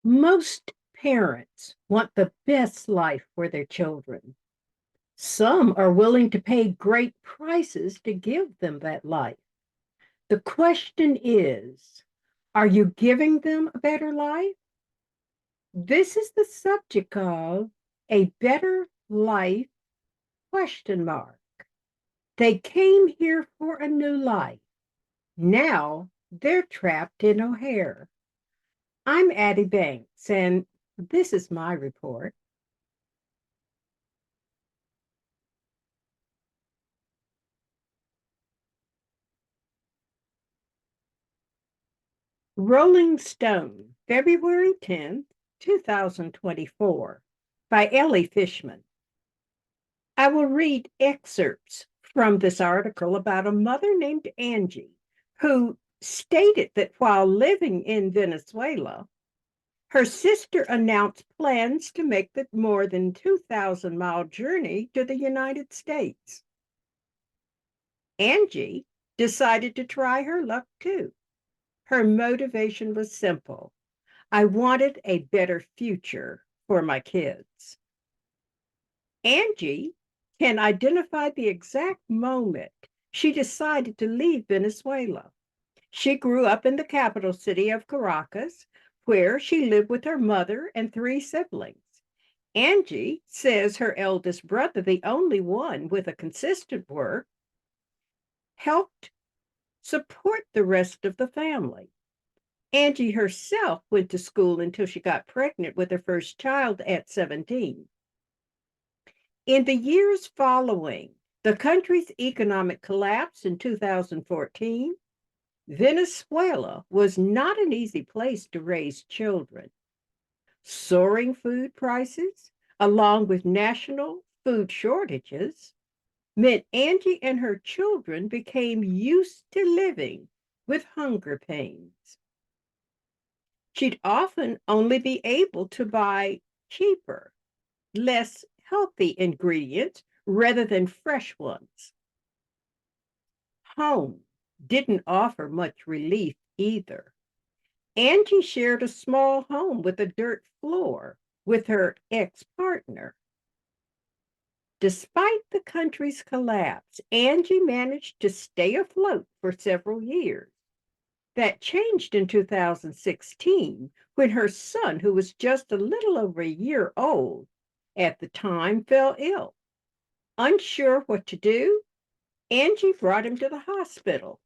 Most parents want the best life for their children. Some are willing to pay great prices to give them that life. The question is, are you giving them a better life? This is the subject of a better life question mark. They came here for a new life. Now they're trapped in O'Hare. I'm Addie Banks, and this is my report. Rolling Stone, February 10th, 2024, by Ellie Fishman. I will read excerpts from this article about a mother named Angie who stated that while living in Venezuela, her sister announced plans to make the more than 2,000-mile journey to the United States. Angie decided to try her luck too. Her motivation was simple. I wanted a better future for my kids. Angie can identify the exact moment she decided to leave Venezuela. She grew up in the capital city of Caracas, where she lived with her mother and three siblings. Angie says her eldest brother, the only one with a consistent work, helped support the rest of the family. Angie herself went to school until she got pregnant with her first child at 17. In the years following the country's economic collapse in 2014, Venezuela was not an easy place to raise children. Soaring food prices, along with national food shortages, meant Angie and her children became used to living with hunger pains. She'd often only be able to buy cheaper, less healthy ingredients rather than fresh ones. Home didn't offer much relief either. Angie shared a small home with a dirt floor with her ex-partner. Despite the country's collapse, Angie managed to stay afloat for several years. That changed in 2016 when her son, who was just a little over a year old at the time, fell ill. Unsure what to do, Angie brought him to the hospital.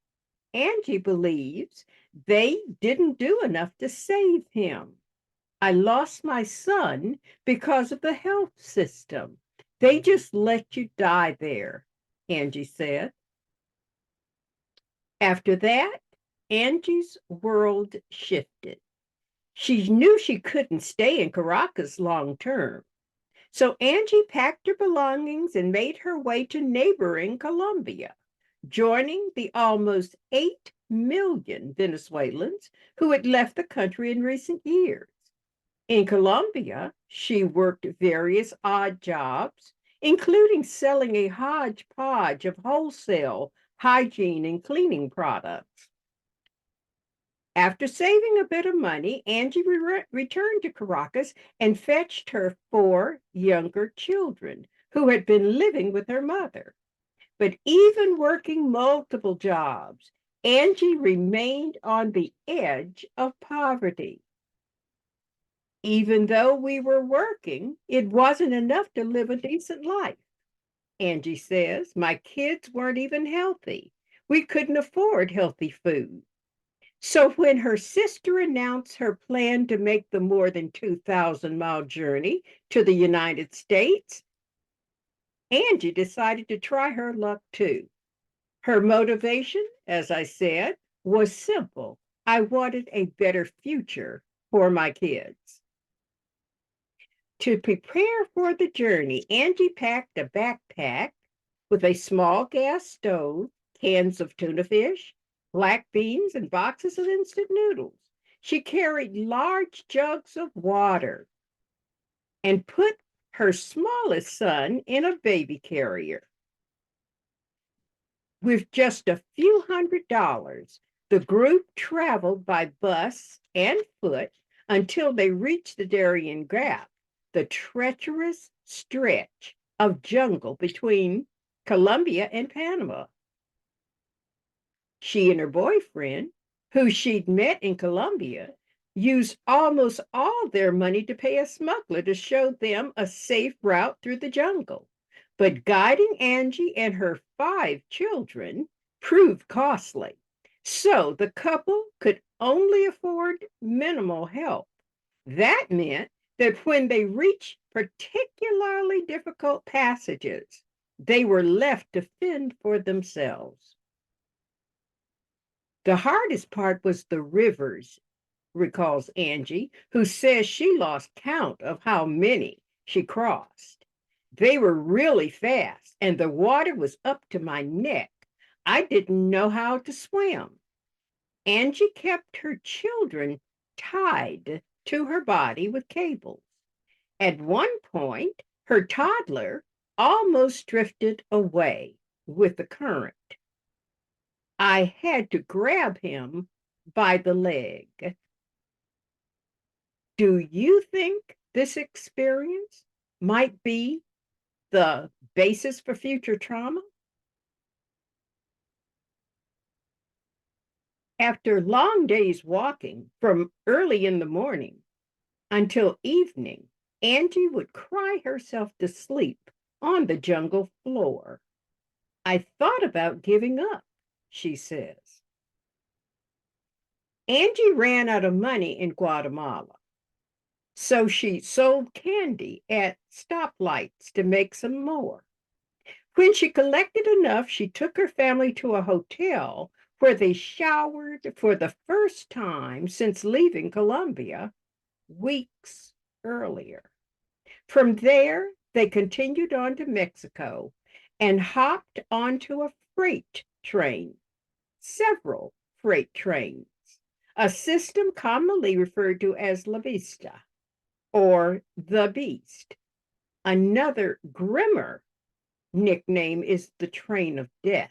Angie believes they didn't do enough to save him. I lost my son because of the health system. They just let you die there, Angie said. After that, Angie's world shifted. She knew she couldn't stay in Caracas long term. So Angie packed her belongings and made her way to neighboring Colombia, joining the almost 8 million Venezuelans who had left the country in recent years. In Colombia, she worked various odd jobs, including selling a hodgepodge of wholesale hygiene and cleaning products. After saving a bit of money, Angie returned to Caracas and fetched her 4 younger children who had been living with her mother. But even working multiple jobs, Angie remained on the edge of poverty. Even though we were working, it wasn't enough to live a decent life. Angie says, my kids weren't even healthy. We couldn't afford healthy food. So when her sister announced her plan to make the more than 2,000-mile journey to the United States, Angie decided to try her luck too. Her motivation, as I said, was simple. I wanted a better future for my kids. To prepare for the journey, Angie packed a backpack with a small gas stove, cans of tuna fish, black beans, and boxes of instant noodles. She carried large jugs of water and put her smallest son in a baby carrier. With just a few $100s, the group traveled by bus and foot until they reached the Darien Gap, the treacherous stretch of jungle between Colombia and Panama. She and her boyfriend, who she'd met in Colombia, used almost all their money to pay a smuggler to show them a safe route through the jungle. But guiding Angi and her 5 children proved costly. So the couple could only afford minimal help. That meant that when they reached particularly difficult passages, they were left to fend for themselves. The hardest part was the rivers, recalls Angi, who says she lost count of how many she crossed. They were really fast, and the water was up to my neck. I didn't know how to swim. Angi kept her children tied to her body with cables. At one point, her toddler almost drifted away with the current. I had to grab him by the leg. Do you think this experience might be the basis for future trauma? After long days walking from early in the morning until evening, Angi would cry herself to sleep on the jungle floor. I thought about giving up, she says. Angi ran out of money in Guatemala, so she sold candy at stoplights to make some more. When she collected enough, she took her family to a hotel where they showered for the first time since leaving Colombia weeks earlier. From there, they continued on to Mexico and hopped onto a freight train, several freight trains, a system commonly referred to as La Vista or the Beast. Another grimmer nickname is the Train of Death.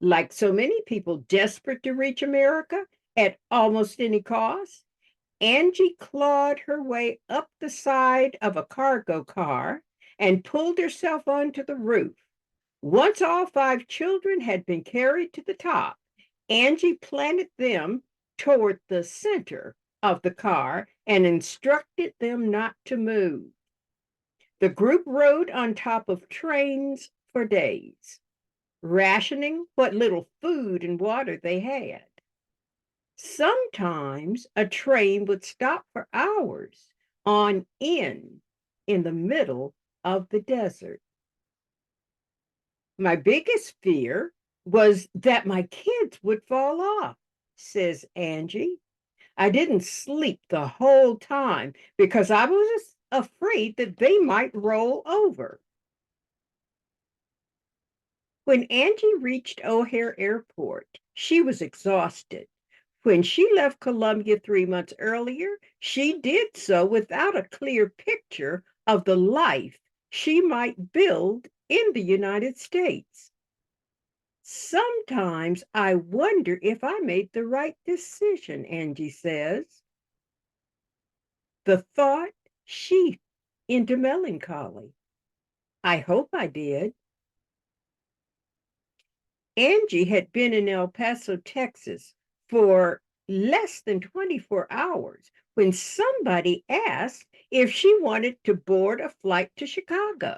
Like so many people desperate to reach America at almost any cost, Angi clawed her way up the side of a cargo car and pulled herself onto the roof. Once all 5 children had been carried to the top, Angi planted them toward the center of the car and instructed them not to move. The group rode on top of trains for days, rationing what little food and water they had. Sometimes a train would stop for hours on end in the middle of the desert. My biggest fear was that my kids would fall off, says Angi. I didn't sleep the whole time because I was afraid that they might roll over. When Angi reached O'Hare Airport, she was exhausted. When she left Colombia 3 months earlier, she did so without a clear picture of the life she might build in the United States. Sometimes I wonder if I made the right decision, Angi says. The thought sheathed into melancholy. I hope I did. Angi had been in El Paso, Texas for less than 24 hours when somebody asked if she wanted to board a flight to Chicago.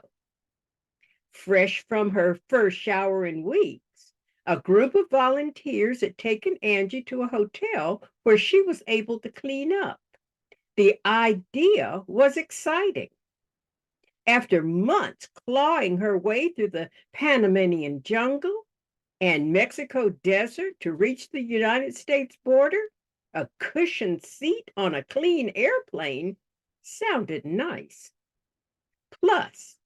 Fresh from her first shower in weeks, a group of volunteers had taken Angi to a hotel where she was able to clean up. The idea was exciting. After months clawing her way through the Panamanian jungle and Mexico desert to reach the United States border, a cushioned seat on a clean airplane sounded nice. Plus,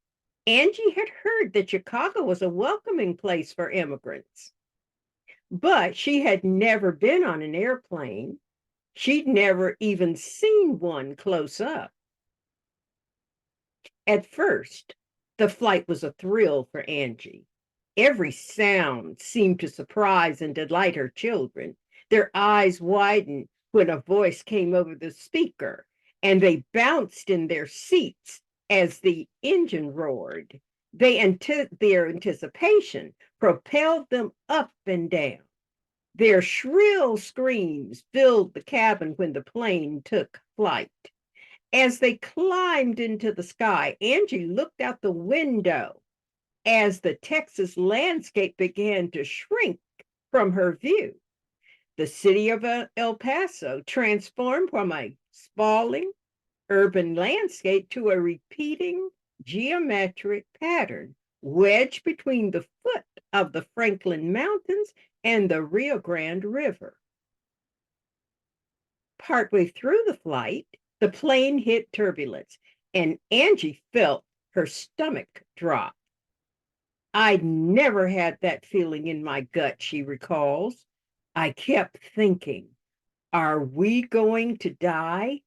Angi had heard that Chicago was a welcoming place for immigrants. But she had never been on an airplane. She'd never even seen one close up. At first, the flight was a thrill for Angi. Every sound seemed to surprise and delight her children. Their eyes widened when a voice came over the speaker, and they bounced in their seats as the engine roared. Their anticipation propelled them up and down. Their shrill screams filled the cabin when the plane took flight. As they climbed into the sky, Angie looked out the window as the Texas landscape began to shrink from her view. The city of El Paso transformed from a sprawling urban landscape to a repeating geometric pattern wedged between the foot of the Franklin Mountains and the Rio Grande River. Partway through the flight, the plane hit turbulence, and Angie felt her stomach drop. I'd never had that feeling in my gut, she recalls. I kept thinking, are we going to die?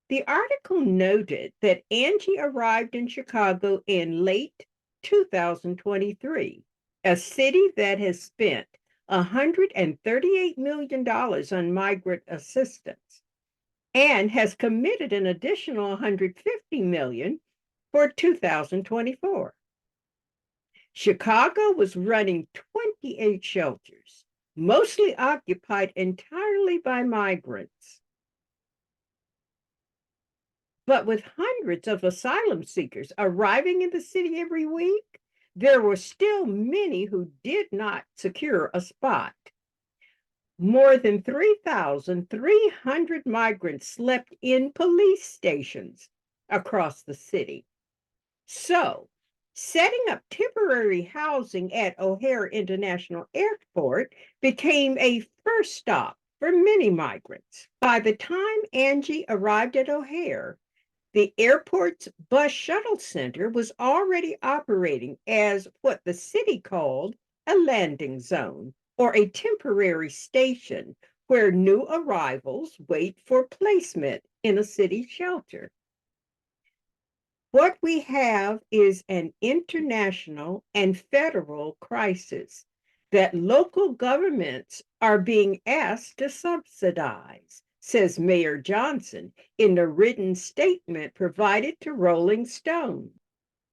The article noted that Angie arrived in Chicago in late 2023, a city that has spent $138 million on migrant assistance and has committed an additional $150 million for 2024. Chicago was running 28 shelters, mostly occupied entirely by migrants. But with hundreds of asylum seekers arriving in the city every week, there were still many who did not secure a spot. More than 3,300 migrants slept in police stations across the city. So, setting up temporary housing at O'Hare International Airport became a first stop for many migrants. By the time Angie arrived at O'Hare, the airport's bus shuttle center was already operating as what the city called a landing zone, or a temporary station where new arrivals wait for placement in a city shelter. What we have is an international and federal crisis that local governments are being asked to subsidize, says Mayor Johnson in a written statement provided to Rolling Stone.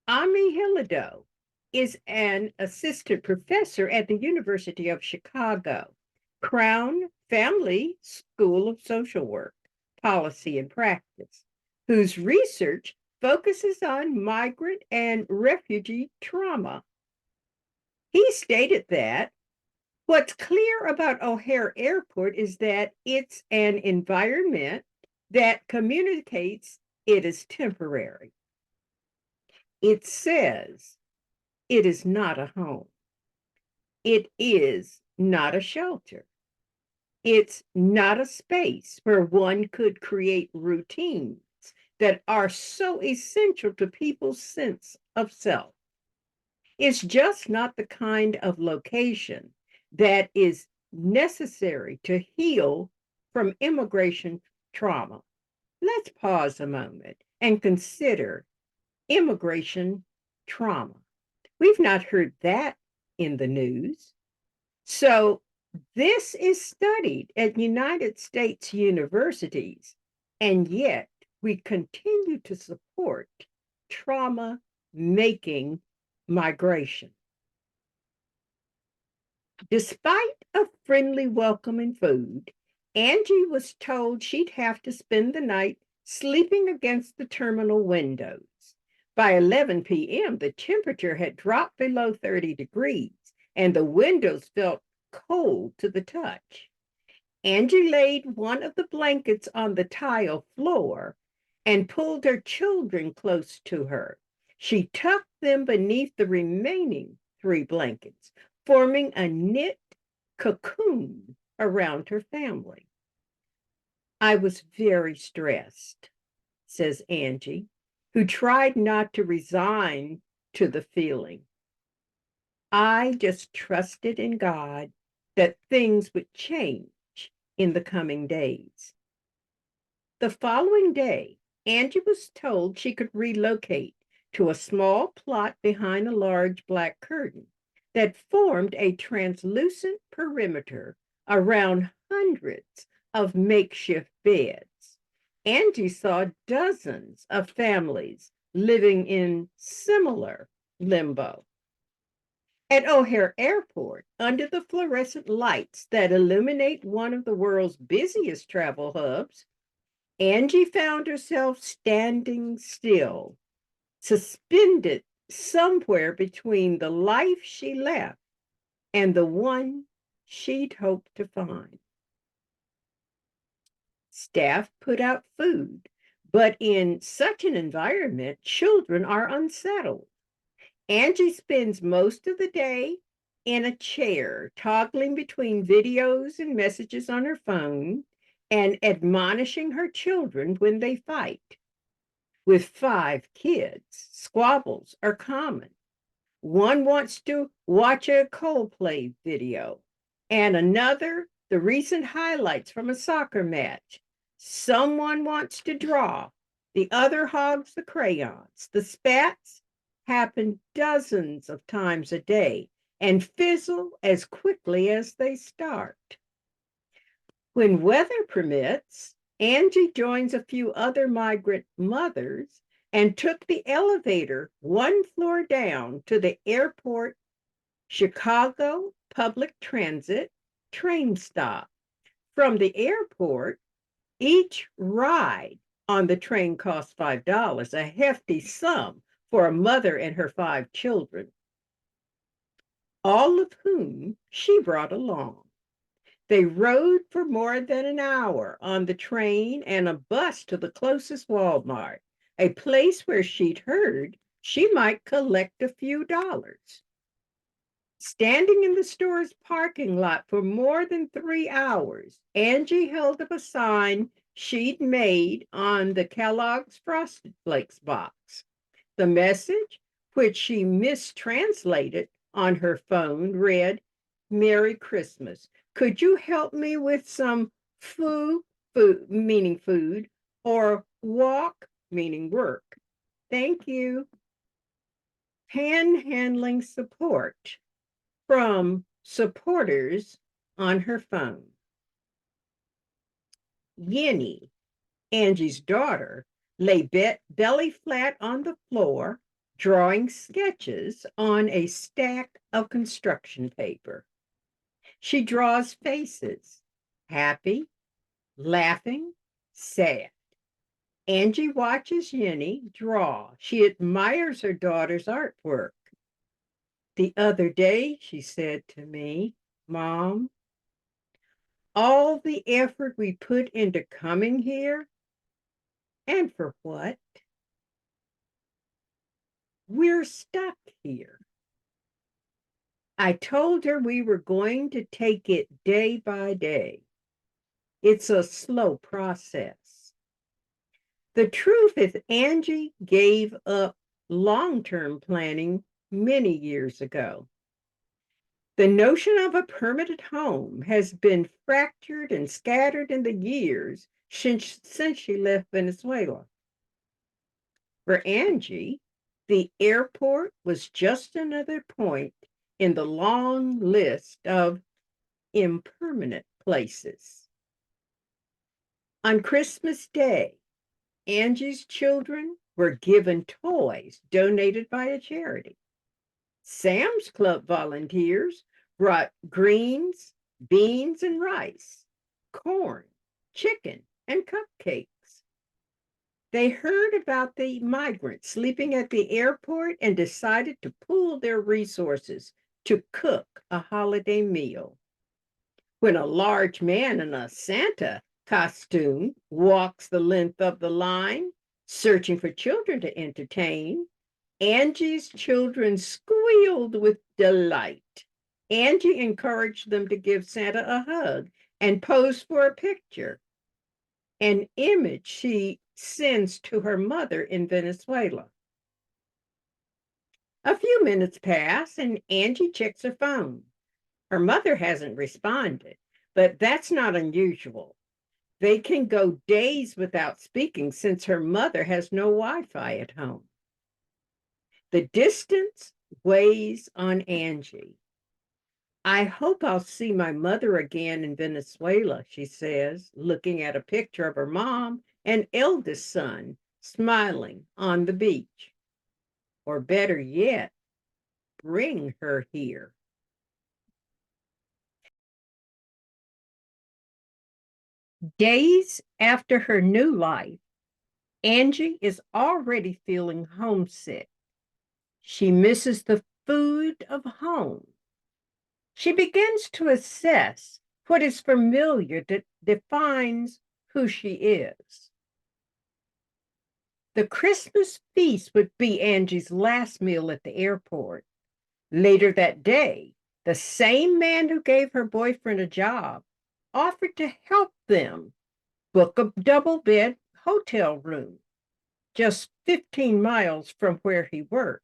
Ami Hilido is an assistant professor at the University of Chicago, Crown Family School of Social Work, Policy and Practice, whose research focuses on migrant and refugee trauma. He stated that what's clear about O'Hare Airport is that it's an environment that communicates it is temporary. It says it is not a home. It is not a shelter. It's not a space where one could create routines that are so essential to people's sense of self. It's just not the kind of location that is necessary to heal from immigration trauma. Let's pause a moment and consider immigration trauma. We've not heard that in the news. So this is studied at United States universities, and yet we continue to support trauma-making migration. Despite a friendly welcome and food, Angie was told she'd have to spend the night sleeping against the terminal windows. By 11 p.m., the temperature had dropped below 30 degrees, and the windows felt cold to the touch. Angie laid one of the blankets on the tile floor and pulled her children close to her. She tucked them beneath the remaining 3 blankets, forming a knit cocoon around her family. I was very stressed, says Angie, who tried not to resign to the feeling. I just trusted in God that things would change in the coming days. The following day, Angie was told she could relocate to a small plot behind a large black curtain that formed a translucent perimeter around hundreds of makeshift beds. Angie saw dozens of families living in similar limbo. At O'Hare Airport, under the fluorescent lights that illuminate one of the world's busiest travel hubs, Angie found herself standing still, suspended somewhere between the life she left and the one she'd hoped to find. Staff put out food, but in such an environment, children are unsettled. Angie spends most of the day in a chair, toggling between videos and messages on her phone and admonishing her children when they fight. With 5 kids, squabbles are common. One wants to watch a Coldplay video, and another, the recent highlights from a soccer match. Someone wants to draw, the other hogs the crayons. The spats happen dozens of times a day and fizzle as quickly as they start. When weather permits, Angie joins a few other migrant mothers and took the elevator one floor down to the airport Chicago Public Transit train stop. From the airport, each ride on the train costs $5, a hefty sum for a mother and her 5 children, all of whom she brought along. They rode for more than an hour on the train and a bus to the closest Walmart, a place where she'd heard she might collect a few dollars. Standing in the store's parking lot for more than 3 hours, Angie held up a sign she'd made on the Kellogg's Frosted Flakes box. The message, which she mistranslated on her phone, read, "Merry Christmas. Could you help me with some food, meaning food, or walk, meaning work? Thank you." Panhandling support from supporters on her phone. Yenny, Angie's daughter, lay belly flat on the floor, drawing sketches on a stack of construction paper. She draws faces, happy, laughing, sad. Angie watches Yenny draw. She admires her daughter's artwork. "The other day," she said to me, "Mom, all the effort we put into coming here, and for what? We're stuck here." I told her we were going to take it day by day. It's a slow process. The truth is, Angie gave up long-term planning many years ago. The notion of a permanent home has been fractured and scattered in the years since she left Venezuela. For Angie, the airport was just another point in the long list of impermanent places. On Christmas Day, Angie's children were given toys donated by a charity. Sam's Club volunteers brought greens, beans, and rice, corn, chicken, and cupcakes. They heard about the migrants sleeping at the airport and decided to pool their resources to cook a holiday meal. When a large man in a Santa costume walks the length of the line, searching for children to entertain, Angie's children squealed with delight. Angie encouraged them to give Santa a hug and pose for a picture, an image she sends to her mother in Venezuela. A few minutes pass and Angie checks her phone. Her mother hasn't responded, but that's not unusual. They can go days without speaking since her mother has no Wi-Fi at home. The distance weighs on Angie. I hope I'll see my mother again in Venezuela, she says, looking at a picture of her mom and eldest son smiling on the beach. Or better yet, bring her here. Days after her new life, Angie is already feeling homesick. She misses the food of home. She begins to assess what is familiar that defines who she is. The Christmas feast would be Angie's last meal at the airport. Later that day, the same man who gave her boyfriend a job offered to help them book a double bed hotel room just 15 miles from where he worked.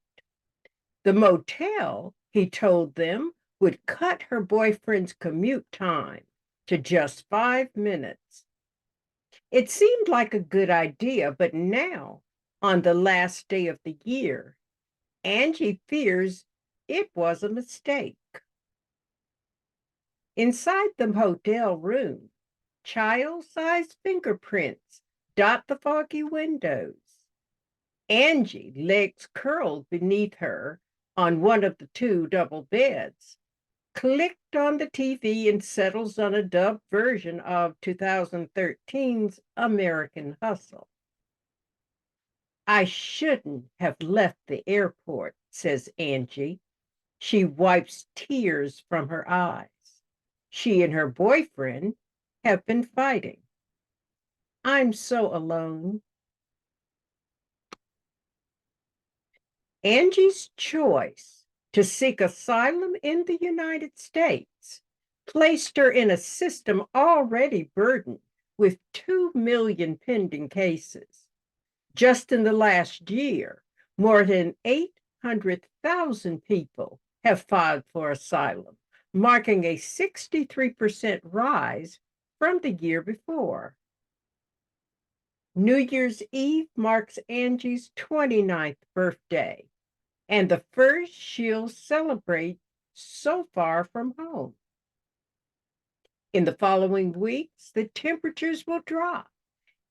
The motel, he told them, would cut her boyfriend's commute time to just 5 minutes. It seemed like a good idea, but now, on the last day of the year, Angie fears it was a mistake. Inside the hotel room, child-sized fingerprints dot the foggy windows. Angie, legs curled beneath her on one of the two double beds, clicked on the TV and settles on a dubbed version of 2013's American Hustle. I shouldn't have left the airport, says Angie. She wipes tears from her eyes. She and her boyfriend have been fighting. I'm so alone. Angie's choice to seek asylum in the United States placed her in a system already burdened with 2 million pending cases. Just in the last year, more than 800,000 people have filed for asylum, marking a 63% rise from the year before. New Year's Eve marks Angie's 29th birthday and the first she'll celebrate so far from home. In the following weeks, the temperatures will drop,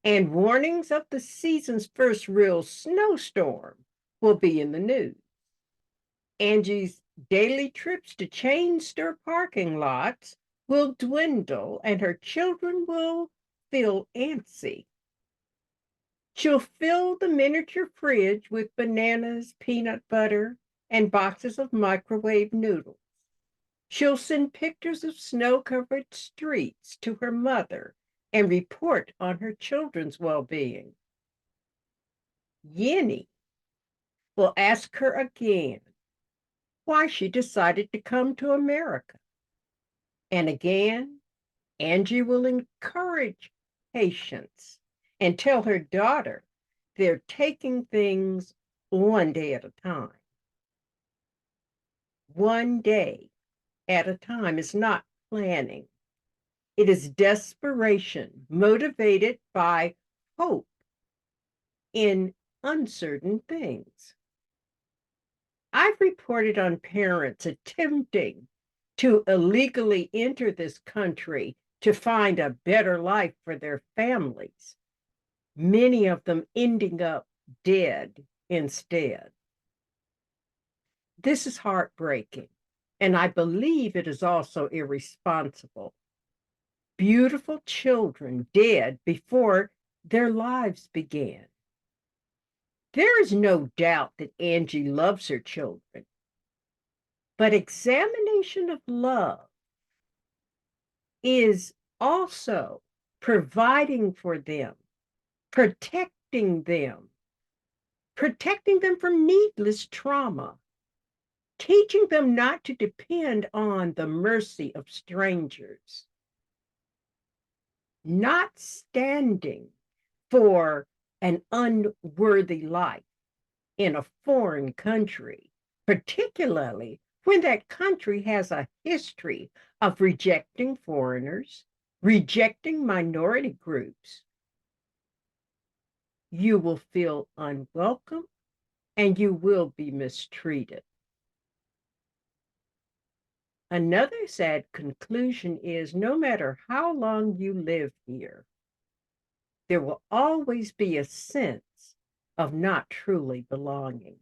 and warnings of the season's first real snowstorm will be in the news. Angie's daily trips to chain store parking lots will dwindle, and her children will feel antsy. She'll fill the miniature fridge with bananas, peanut butter, and boxes of microwave noodles. She'll send pictures of snow-covered streets to her mother and report on her children's well-being. Yenny will ask her again why she decided to come to America. And again, Angie will encourage patience and tell her daughter they're taking things one day at a time. One day at a time is not planning. It is desperation motivated by hope in uncertain things. I've reported on parents attempting to illegally enter this country to find a better life for their families, many of them ending up dead instead. This is heartbreaking, and I believe it is also irresponsible. Beautiful children dead before their lives began. There is no doubt that Angie loves her children, but examination of love is also providing for them, protecting them, protecting them from needless trauma, teaching them not to depend on the mercy of strangers, not standing for an unworthy life in a foreign country, particularly when that country has a history of rejecting foreigners, rejecting minority groups. You will feel unwelcome and you will be mistreated. Another sad conclusion is no matter how long you live here, there will always be a sense of not truly belonging.